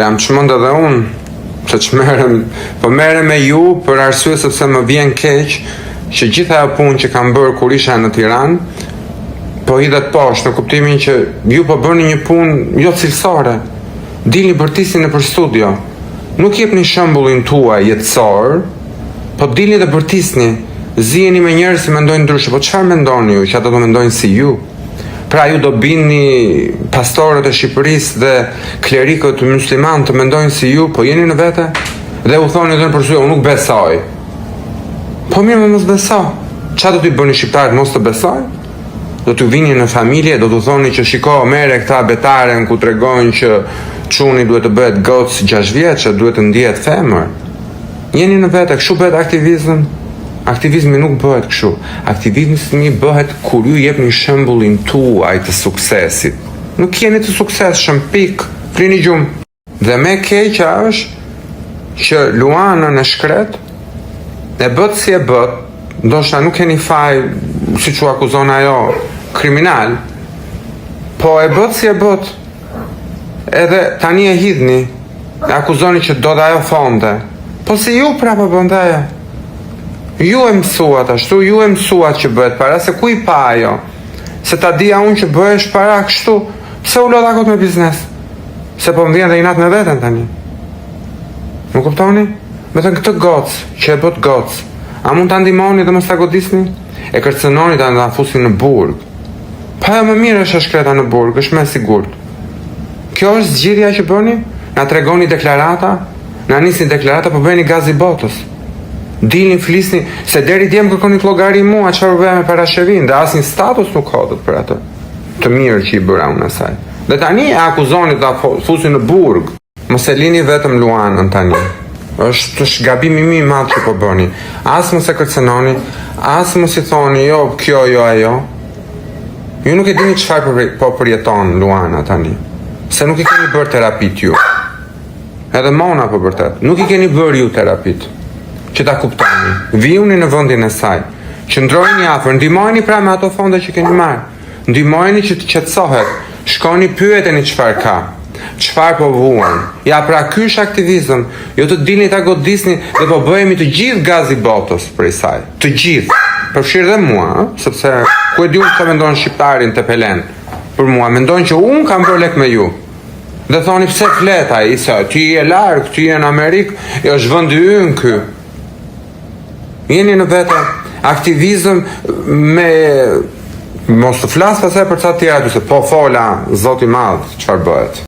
jam çmend edhe unë, se merrem me ju për arsye sepse më vjen keq që gjitha ajo punë që kam bërë kur isha në Tiranë, po hidhet poshtë në kuptimin që ju po bëni një punë jo cilësore. Dilni bërtisni nëpër studio. Nuk jepni shembullin tuaj jetësor, po dilni dhe bërtisni. Ziheni me njerëz që mendojnë ndryshe. Po çfarë mendoni ju që ata do mendojnë si ju? Pra ju do bini pastorët e Shqipërisë dhe klerikët musliman të mendojnë si ju, po jeni në vete? Dhe u thoni edhe për unë nuk besoj. Po mirë, më mos beso. Çfarë do t'i bëni shqiptarët mos të besojnë? Do t'u vini në familje, do t'u thoni që shiko, mere këta betaren ku tregojnë që çuni duhet të bëhet gocë 6 vjeçë, duhet të ndihet femër. Jeni në vete, kështu bëhet aktivizëm. Aktivizmi nuk bëhet kështu. Aktivizmi bëhet kur ju jepni shembullin tuaj të suksesit. Nuk jeni të suksesshëm, pikë, flini gjumë. Dhe më keqja është që Luanën e shkret e bët si e bët, ndoshta nuk keni faj, siç u akuzon ajo, kriminal, po e bët si e bët. Edhe tani e hidhni, e akuzoni që do dhe ajo fonde. Po si ju prapë bënde ajo? Ju e mësuat ashtu, ju e mësuat që bëhet para, se ku i pa ajo? Se ta dia unë që bëhesh para kështu, pse u lodha kot me biznes? Se po më vjen dhe i natë me veten tani. Më kuptoni? Me thënë këtë gocë, që e bët gocë, a mund të ndihmoni dhe mos ta godisni? E kërcënoni të nda fusin në burg. Pa jo më mirë është shkreta në burg, është me sigurt. Kjo është zgjidhja që bëni? Na tregoni deklarata? Na nisni deklarata, po bëni gazi botës. Dilni, flisni, se deri djem kërkoni të llogari mua, çfarë bëja me parashevin, dhe asnjë status nuk hodhët për atë. Të mirë që i bëra unë asaj. Dhe tani e akuzoni ta fusin në burg. Mos e lini vetëm Luanën tani. Është gabim i madh që po bëni. As mos e kërcënoni, as mos i thoni jo kjo jo ajo. Ju nuk e dini çfarë po përjeton Luana tani. Se nuk i keni bërë terapit ju. Edhe Mona po vërtet. Nuk i keni bërë ju terapit. Që ta kuptoni. Vijuni në vendin e saj. Qëndrojeni afër, ndihmojeni pra me ato fonde që keni marrë. Ndihmojeni që të qetësohet. Shkoni pyeteni çfarë ka. Çfarë po vuan? Ja pra ky është aktivizëm. Jo të dilni ta godisni dhe po bëhemi të gjithë gazi botës prej saj. Të gjithë. Përfshirë dhe mua, sepse ku e di unë çfarë mendon shqiptarin te Pelen. Për mua mendojnë që unë kam bërë lek me ju. Dhe thoni pse flet ai, se ti je larg, ti je në Amerikë, jo është vendi ynë ky. Jeni në vete, aktivizëm me mos të flas pasaj për ca tjera, se po fola, zoti madh, çfarë bëhet.